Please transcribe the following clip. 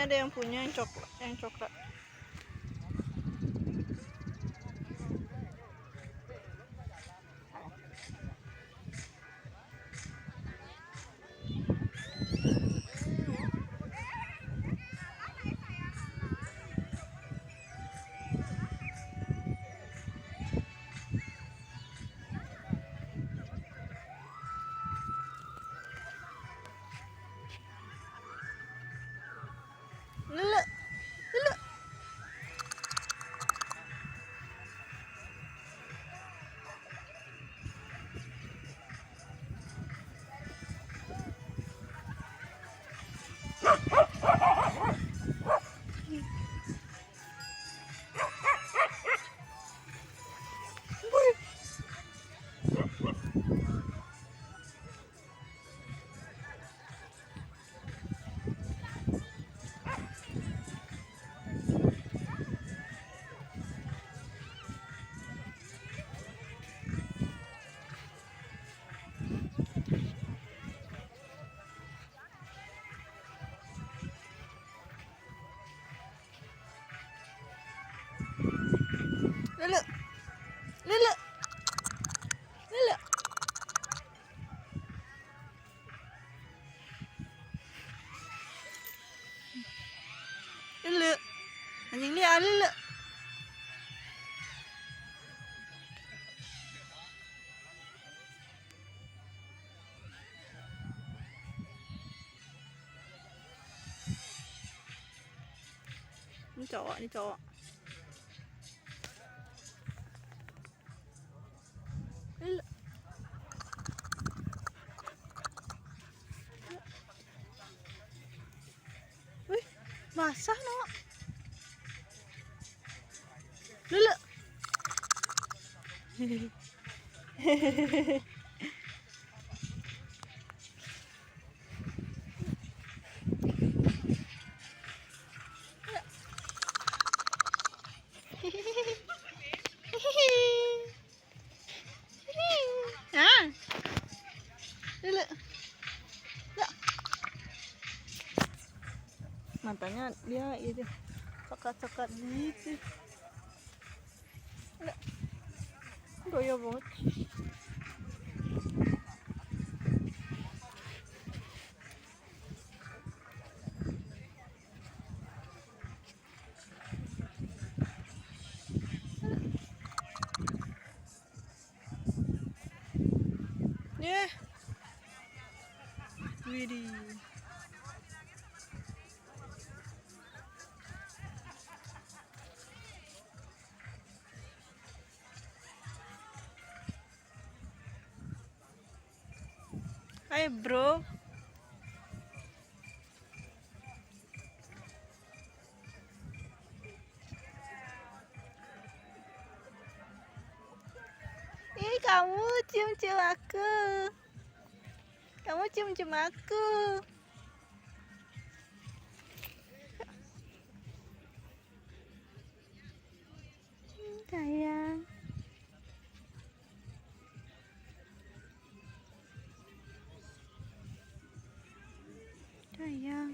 ada yang punya yang coklat. Lele, lele. Lele, lele, lele. Lele, anjing liar lele. Ini cowok. Lele. Wih, basah no. Lele. Hehehe. Ah, lele. Ya. Matanya dia itu coklat gitu. Lele. Goyo banget. Yeah. Widih. Hai bro. Ih, kamu cium-cium aku. Kamu cium-cium aku. Sayang. Sayang.